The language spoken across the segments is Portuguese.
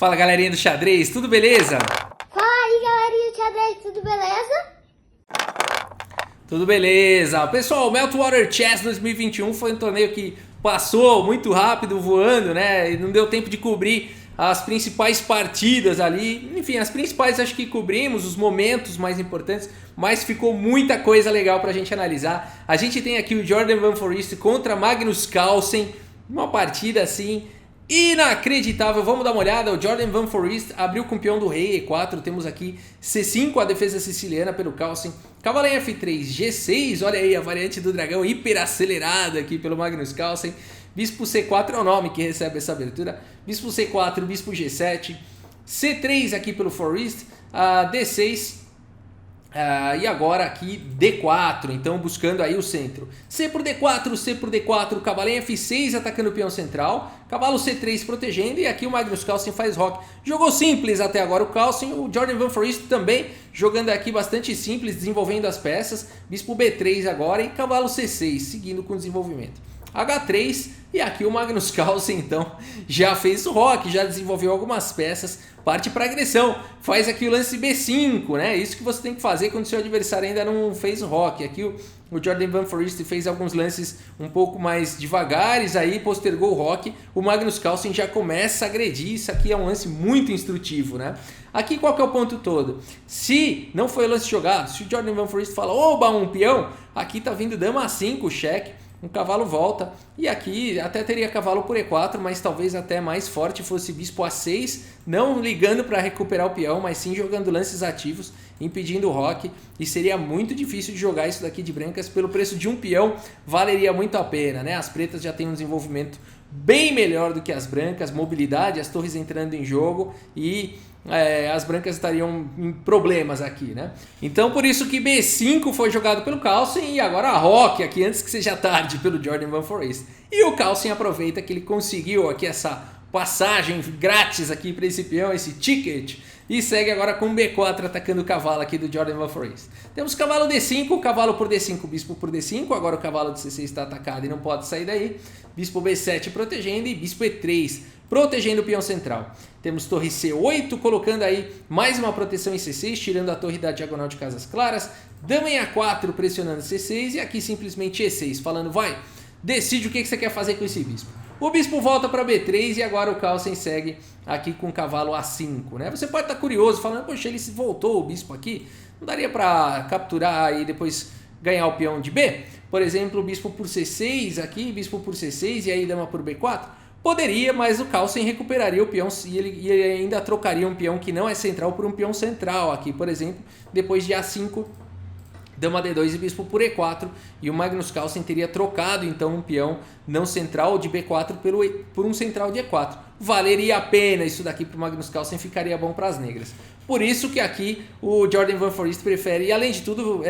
Fala galerinha do xadrez, tudo beleza? Fala aí galerinha do xadrez, tudo beleza? Tudo beleza. Pessoal, o Meltwater Chess 2021 foi um torneio que passou muito rápido, voando, né? E não deu tempo de cobrir as principais partidas ali. Enfim, as principais acho que cobrimos, os momentos mais importantes, mas ficou muita coisa legal pra gente analisar. A gente tem aqui o Jordan Van Foreest contra Magnus Carlsen, uma partida assim inacreditável. Vamos dar uma olhada. O Jordan Van Foreest abriu com o peão do rei E4. Temos aqui C5, a defesa siciliana pelo Carlsen. Cavalo em F3, G6. Olha aí a variante do dragão hiper acelerada aqui pelo Magnus Carlsen. Bispo C4 é o nome que recebe essa abertura. Bispo C4, Bispo G7. C3 aqui pelo Foreest. D6. E agora aqui D4, então buscando aí o centro. C por D4, C por D4, cavalo em F6 atacando o peão central, cavalo C3 protegendo e aqui o Magnus Carlsen faz roque. Jogou simples até agora o Carlsen, o Jordan Van Foreest também jogando aqui bastante simples, desenvolvendo as peças. Bispo B3 agora e cavalo C6, seguindo com o desenvolvimento. H3 e aqui o Magnus Carlsen então já fez o roque, já desenvolveu algumas peças, parte para agressão, faz aqui o lance B5, né? Isso que você tem que fazer quando seu adversário ainda não fez o roque. Aqui o Jordan Van Foreest fez alguns lances um pouco mais devagares, aí postergou o roque, o Magnus Carlsen já começa a agredir. Isso aqui é um lance muito instrutivo, né? Aqui qual que é o ponto todo? Se não foi o lance jogado, se o Jordan Van Foreest fala, oba, um peão, aqui tá vindo dama A5, cheque. Um cavalo volta, e aqui até teria cavalo por E4, mas talvez até mais forte fosse bispo A6, não ligando para recuperar o peão, mas sim jogando lances ativos, impedindo o roque, e seria muito difícil de jogar isso daqui de brancas. Pelo preço de um peão, valeria muito a pena, né? As pretas já têm um desenvolvimento bem melhor do que as brancas, mobilidade, as torres entrando em jogo, e as brancas estariam em problemas aqui, né? Então por isso que B5 foi jogado pelo Carlsen e agora a roque aqui antes que seja tarde pelo Jordan Van Foreest. E o Carlsen aproveita que ele conseguiu aqui essa passagem grátis aqui para esse peão, esse ticket, e segue agora com B4 atacando o cavalo aqui do Jordan Van Foreest. Temos cavalo D5, cavalo por D5, bispo por D5, agora o cavalo de C6 está atacado e não pode sair daí. Bispo B7 protegendo e bispo E3 protegendo o peão central. Temos torre C8 colocando aí mais uma proteção em C6, tirando a torre da diagonal de casas claras. Dama em A4 pressionando C6 e aqui simplesmente E6, falando vai, decide o que você quer fazer com esse bispo. O bispo volta para B3 e agora o Carlsen segue aqui com o cavalo A5, né? Você pode estar curioso, falando, poxa, ele se voltou o bispo aqui, não daria para capturar e depois ganhar o peão de B? Por exemplo, o bispo por C6 aqui, bispo por C6 e aí dama por B4? Poderia, mas o Carlsen recuperaria o peão e ele ainda trocaria um peão que não é central por um peão central aqui, por exemplo, depois de A5, dama D2 e bispo por E4, e o Magnus Carlsen teria trocado então um peão não central de B4 por um central de E4. Valeria a pena isso daqui para o Magnus Carlsen, ficaria bom para as negras. Por isso que aqui o Jordan Van Foreest prefere, e além de tudo,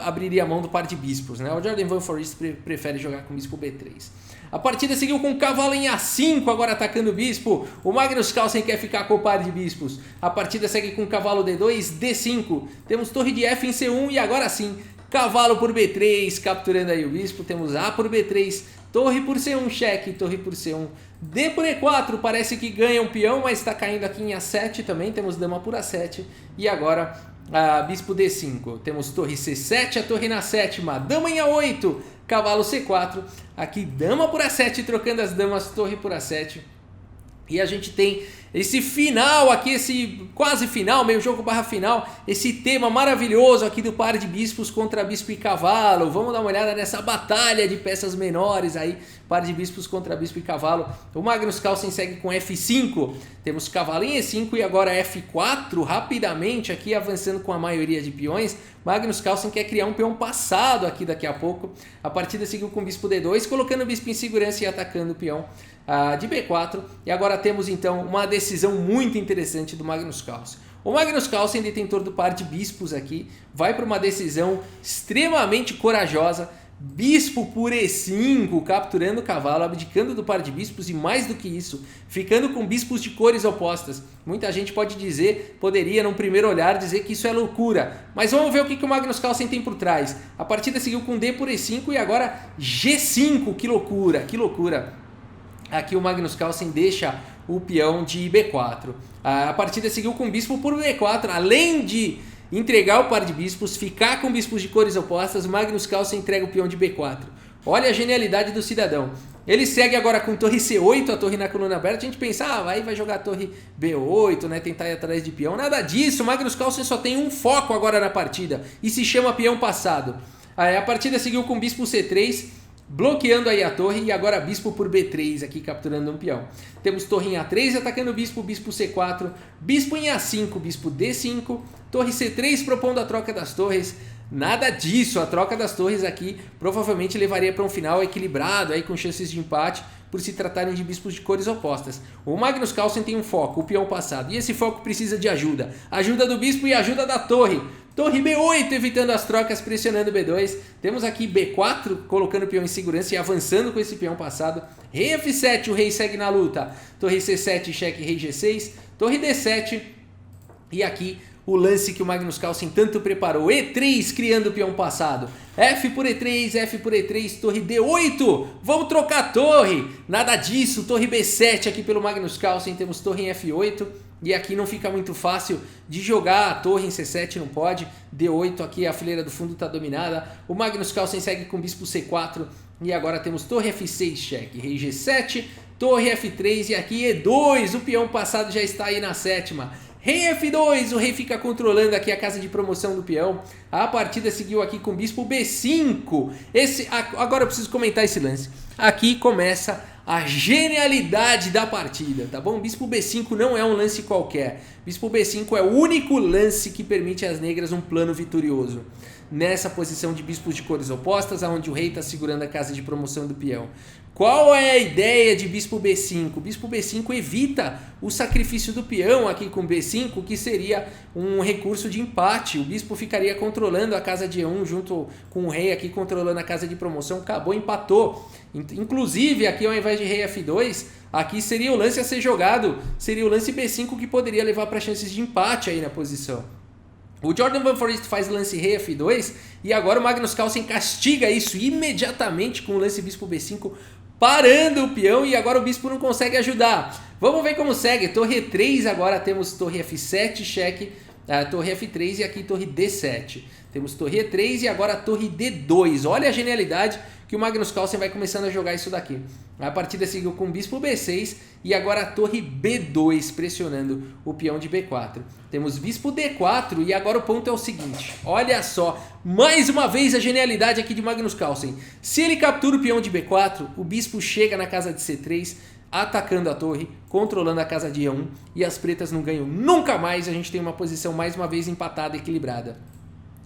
abriria a mão do par de bispos, né? O Jordan Van Foreest prefere jogar com bispo B3. A partida seguiu com o cavalo em A5, agora atacando o bispo. O Magnus Carlsen quer ficar com o par de bispos. A partida segue com o cavalo D2, D5. Temos torre de F em C1 e agora sim, cavalo por B3, capturando aí o bispo. Temos A por B3, torre por C1, cheque, torre por C1. D por E4, parece que ganha um peão, mas está caindo aqui em A7 também. Temos dama por A7 e agora bispo D5. Temos torre C7, a torre na sétima, dama em A8, cavalo C4, aqui dama por A7, trocando as damas, torre por A7. E a gente tem esse final aqui, esse quase final, meio jogo barra final, esse tema maravilhoso aqui do par de bispos contra bispo e cavalo. Vamos dar uma olhada nessa batalha de peças menores aí, par de bispos contra bispo e cavalo. O Magnus Carlsen segue com F5, temos cavalo em E5 e agora F4, rapidamente aqui avançando com a maioria de peões. Magnus Carlsen quer criar um peão passado aqui daqui a pouco. A partida seguiu com bispo D2, colocando o bispo em segurança e atacando o peão de B4. E agora temos então uma decisão muito interessante do Magnus Carlsen. O Magnus Carlsen, detentor do par de bispos aqui, vai para uma decisão extremamente corajosa. Bispo por E5, capturando o cavalo, abdicando do par de bispos e mais do que isso, ficando com bispos de cores opostas. Muita gente pode dizer, poderia num primeiro olhar dizer que isso é loucura, mas vamos ver o que o Magnus Carlsen tem por trás. A partida seguiu com D por E5 e agora G5, que loucura, que loucura. Aqui o Magnus Carlsen deixa o peão de B4. A partida seguiu com o bispo por B4. Além de entregar o par de bispos, ficar com bispos de cores opostas, o Magnus Carlsen entrega o peão de B4. Olha a genialidade do cidadão. Ele segue agora com torre C8, a torre na coluna aberta. A gente pensa, vai jogar a torre B8, né, tentar ir atrás de peão. Nada disso, o Magnus Carlsen só tem um foco agora na partida e se chama peão passado. A partida seguiu com bispo C3, bloqueando aí a torre, e agora bispo por B3 aqui capturando um peão. Temos torre em A3 atacando o bispo, bispo C4, bispo em A5, bispo D5, torre C3 propondo a troca das torres. Nada disso, a troca das torres aqui provavelmente levaria para um final equilibrado, aí com chances de empate, por se tratarem de bispos de cores opostas. O Magnus Carlsen tem um foco, o peão passado, e esse foco precisa de ajuda. Ajuda do bispo e ajuda da torre. Torre B8 evitando as trocas, pressionando B2. Temos aqui B4 colocando o peão em segurança e avançando com esse peão passado. Rei F7, o rei segue na luta. Torre C7, cheque, rei G6. Torre D7 e aqui o lance que o Magnus Carlsen tanto preparou. E3 criando o peão passado. F por E3, F por E3, torre D8. Vamos trocar a torre. Nada disso, torre B7 aqui pelo Magnus Carlsen. Temos torre em F8. E aqui não fica muito fácil de jogar a torre em C7, não pode. D8 aqui, a fileira do fundo está dominada. O Magnus Carlsen segue com bispo C4. E agora temos torre F6, cheque. Rei G7, torre F3 e aqui E2. O peão passado já está aí na sétima. Rei F2, o rei fica controlando aqui a casa de promoção do peão. A partida seguiu aqui com bispo B5. Agora eu preciso comentar esse lance. Aqui começa a genialidade da partida, tá bom? Bispo B5 não é um lance qualquer. Bispo B5 é o único lance que permite às negras um plano vitorioso. Nessa posição de bispos de cores opostas, onde o rei está segurando a casa de promoção do peão. Qual é a ideia de bispo B5? Bispo B5 evita o sacrifício do peão aqui com B5, que seria um recurso de empate. O bispo ficaria controlando a casa de E1 junto com o rei aqui controlando a casa de promoção. Acabou, empatou. Inclusive, aqui ao invés de rei F2, aqui seria o lance a ser jogado. Seria o lance B5 que poderia levar para chances de empate aí na posição. O Jordan Van Foreest faz o lance rei F2 e agora o Magnus Carlsen castiga isso imediatamente com o lance bispo B5, parando o peão, e agora o bispo não consegue ajudar. Vamos ver como segue. Torre E3, agora temos torre F7, cheque, torre F3 e aqui torre D7. Temos torre E3 e agora torre D2. Olha a genialidade que o Magnus Carlsen vai começando a jogar isso daqui. A partida seguiu com bispo B6 e agora a torre B2 pressionando o peão de B4. Temos bispo D4 e agora o ponto é o seguinte. Olha só, mais uma vez a genialidade aqui de Magnus Carlsen. Se ele captura o peão de B4, o bispo chega na casa de C3, atacando a torre, controlando a casa de E1 e as pretas não ganham nunca mais. A gente tem uma posição mais uma vez empatada e equilibrada.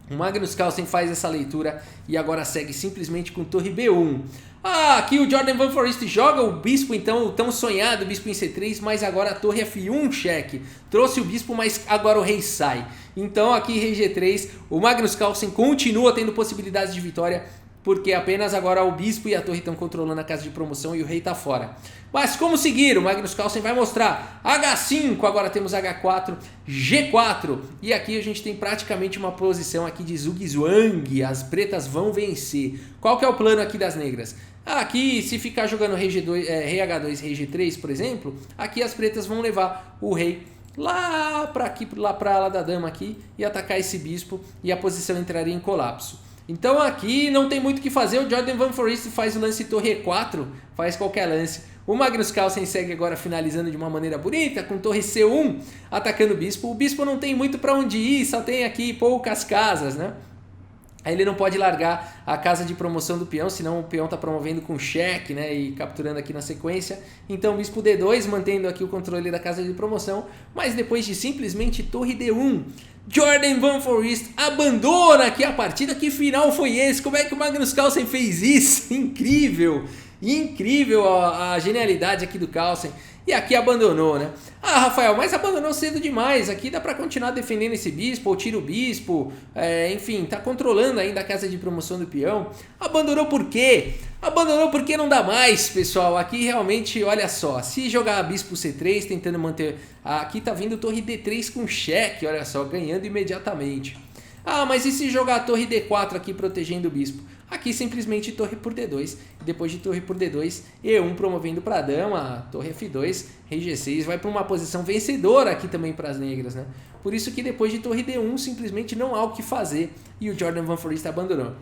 O Magnus Carlsen faz essa leitura e agora segue simplesmente com torre B1. Aqui o Jordan Van Foreest joga o bispo, então, o tão sonhado bispo em C3, mas agora a torre F1 cheque. Trouxe o bispo, mas agora o rei sai. Então aqui rei G3, o Magnus Carlsen continua tendo possibilidades de vitória, porque apenas agora o bispo e a torre estão controlando a casa de promoção e o rei está fora. Mas como seguir? O Magnus Carlsen vai mostrar H5, agora temos H4, G4. E aqui a gente tem praticamente uma posição aqui de zug-zwang, as pretas vão vencer. Qual que é o plano aqui das negras? Aqui, se ficar jogando rei H2, rei G3, por exemplo, aqui as pretas vão levar o rei lá para aqui, lá para a ala da dama aqui e atacar esse bispo e a posição entraria em colapso. Então aqui não tem muito o que fazer, o Jordan Van Foreest faz o lance torre E4, faz qualquer lance. O Magnus Carlsen segue agora finalizando de uma maneira bonita, com torre C1, atacando o bispo. O bispo não tem muito para onde ir, só tem aqui poucas casas, né? Aí ele não pode largar a casa de promoção do peão, senão o peão está promovendo com cheque, né, e capturando aqui na sequência. Então bispo D2, mantendo aqui o controle da casa de promoção, mas depois de simplesmente torre D1, Jordan Van Foreest abandona aqui a partida. Que final foi esse? Como é que o Magnus Carlsen fez isso? Incrível! Incrível a genialidade aqui do Carlsen. E aqui abandonou, né? Ah, Rafael, mas abandonou cedo demais. Aqui dá pra continuar defendendo esse bispo, ou tira o bispo. Enfim, tá controlando ainda a casa de promoção do peão. Abandonou por quê? Abandonou porque não dá mais, pessoal. Aqui realmente, olha só. Se jogar bispo C3, tentando manter... Aqui tá vindo torre D3 com cheque, olha só, ganhando imediatamente. Ah, mas e se jogar a torre D4 aqui protegendo o bispo? Aqui simplesmente torre por D2, depois de torre por D2, E1 promovendo para a dama, torre F2, rei G6, vai para uma posição vencedora aqui também para as negras, né? Por isso que depois de torre D1 simplesmente não há o que fazer e o Jordan Van Foreest abandonou.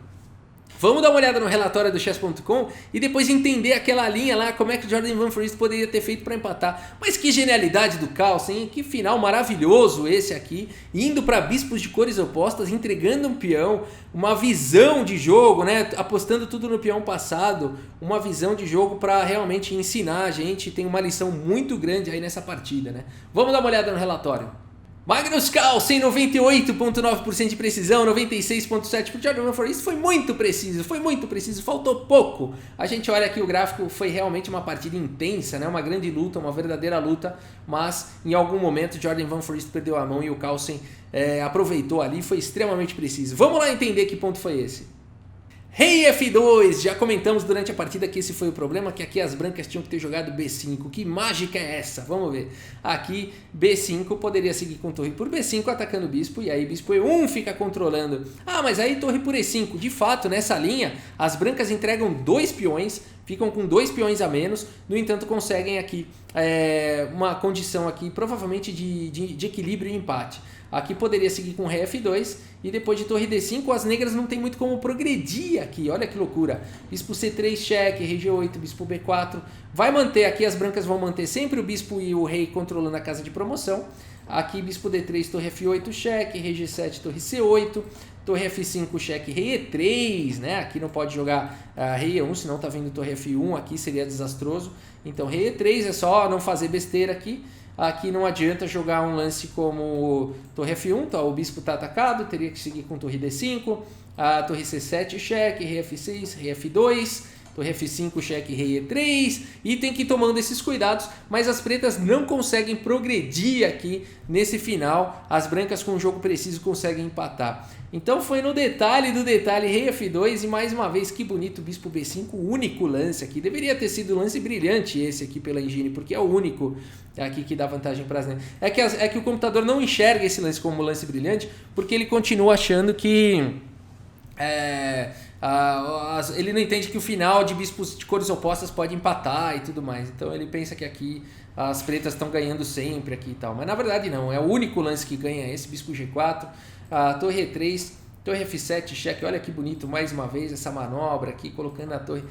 Vamos dar uma olhada no relatório do chess.com e depois entender aquela linha lá, como é que o Jordan Van Foreest poderia ter feito para empatar. Mas que genialidade do Carlsen, hein? Que final maravilhoso esse aqui, indo para bispos de cores opostas, entregando um peão, uma visão de jogo, né? Apostando tudo no peão passado, uma visão de jogo para realmente ensinar a gente, tem uma lição muito grande aí nessa partida, né? Vamos dar uma olhada no relatório. Magnus Carlsen, 98,9% de precisão, 96,7% para o Jordan Van Foreest. Foi muito preciso, faltou pouco. A gente olha aqui o gráfico, foi realmente uma partida intensa, né? Uma grande luta, uma verdadeira luta, mas em algum momento o Jordan Van Foreest perdeu a mão e o Carlsen aproveitou ali, foi extremamente preciso. Vamos lá entender que ponto foi esse. Rei F2, já comentamos durante a partida que esse foi o problema, que aqui as brancas tinham que ter jogado B5. Que mágica é essa? Vamos ver. Aqui B5 poderia seguir com torre por B5 atacando o bispo, e aí bispo E1 fica controlando. Ah, mas aí torre por E5. De fato, nessa linha, as brancas entregam 2 peões, ficam com 2 peões a menos, no entanto conseguem aqui uma condição aqui provavelmente de equilíbrio e empate. Aqui poderia seguir com rei F2 e depois de torre D5 as negras não tem muito como progredir aqui, olha que loucura. Bispo C3 cheque, rei G8, bispo B4, vai manter aqui, as brancas vão manter sempre o bispo e o rei controlando a casa de promoção. Aqui bispo D3, torre F8 cheque, rei G7, torre C8, torre F5 cheque, rei E3, né? Aqui não pode jogar rei E1, senão tá vindo torre F1, aqui seria desastroso. Então rei E3 é só não fazer besteira aqui. Aqui não adianta jogar um lance como torre F1, tá? O bispo está atacado, teria que seguir com torre D5, a torre C7 cheque, rei F6, rei F2, torre F5 cheque, rei E3, e tem que ir tomando esses cuidados, mas as pretas não conseguem progredir aqui nesse final, as brancas com o jogo preciso conseguem empatar. Então foi no detalhe do detalhe, rei F2 e mais uma vez que bonito, bispo B5, o único lance aqui, deveria ter sido um lance brilhante esse aqui pela engine, porque é o único aqui que dá vantagem para as negras. É que o computador não enxerga esse lance como lance brilhante, porque ele continua achando que ele não entende que o final de bispos de cores opostas pode empatar e tudo mais, então ele pensa que aqui as pretas estão ganhando sempre aqui e tal, mas na verdade não, é o único lance que ganha esse, bispo G4, a torre E3, torre F7 cheque, olha que bonito mais uma vez essa manobra aqui, colocando a torre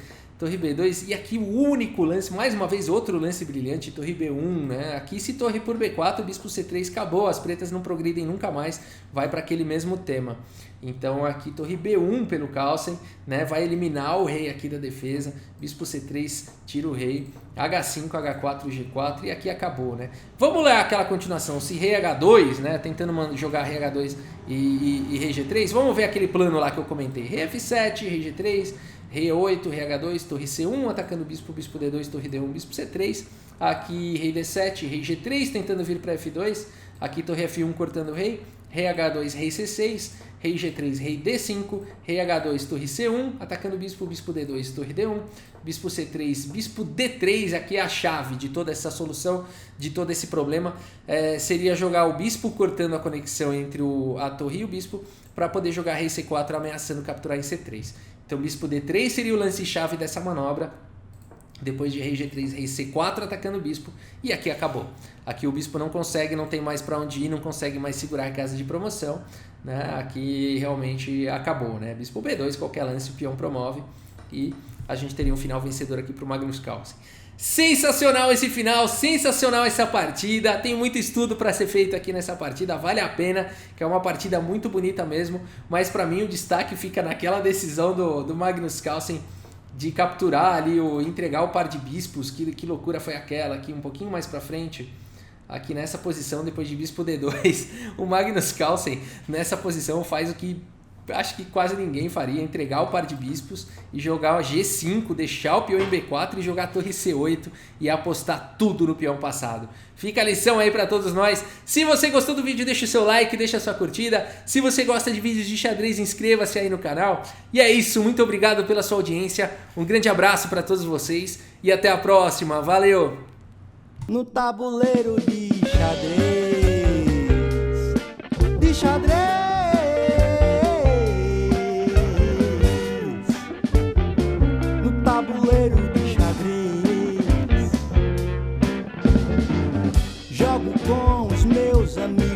B2, e aqui o único lance, mais uma vez outro lance brilhante, torre B1, né? Aqui se torre por B4, bispo C3, acabou, as pretas não progridem nunca mais, vai para aquele mesmo tema. Então aqui torre B1 pelo Carlsen, né? Vai eliminar o rei aqui da defesa, bispo C3 tira o rei, H5, H4, G4 e aqui acabou, né? Vamos ler aquela continuação, se rei H2, né? Tentando jogar rei H2 e rei G3, vamos ver aquele plano lá que eu comentei, rei F7, rei G3, rei 8, rei H2, torre C1, atacando o bispo, bispo D2, torre D1, bispo C3. Aqui rei D7, rei G3, tentando vir para F2. Aqui torre F1 cortando o rei. Rei H2, rei C6, rei G3, rei D5, rei H2, torre C1, atacando o bispo, bispo D2, torre D1, bispo C3, bispo D3, aqui é a chave de toda essa solução, de todo esse problema, seria jogar o bispo cortando a conexão entre a torre e o bispo, para poder jogar rei C4 ameaçando capturar em C3. Então bispo D3 seria o lance-chave dessa manobra, depois de rei G3, rei C4 atacando o bispo, e aqui acabou. Aqui o bispo não consegue, não tem mais para onde ir, não consegue mais segurar a casa de promoção, né? Aqui realmente acabou, né? Bispo B2, qualquer lance o peão promove, e a gente teria um final vencedor aqui para o Magnus Carlsen. Sensacional esse final, sensacional essa partida, tem muito estudo para ser feito aqui nessa partida, vale a pena, que é uma partida muito bonita mesmo, mas para mim o destaque fica naquela decisão do Magnus Carlsen de capturar ali, entregar o par de bispos, que loucura foi aquela, aqui um pouquinho mais para frente, aqui nessa posição depois de bispo D2, o Magnus Carlsen nessa posição faz o que acho que quase ninguém faria, entregar o par de bispos e jogar o G5, deixar o peão em B4 e jogar a torre C8 e apostar tudo no peão passado. Fica a lição aí para todos nós. Se você gostou do vídeo, deixa o seu like, deixa a sua curtida. Se você gosta de vídeos de xadrez, inscreva-se aí no canal. E é isso, muito obrigado pela sua audiência, um grande abraço para todos vocês e até a próxima, valeu! No tabuleiro de xadrez. meus amigos.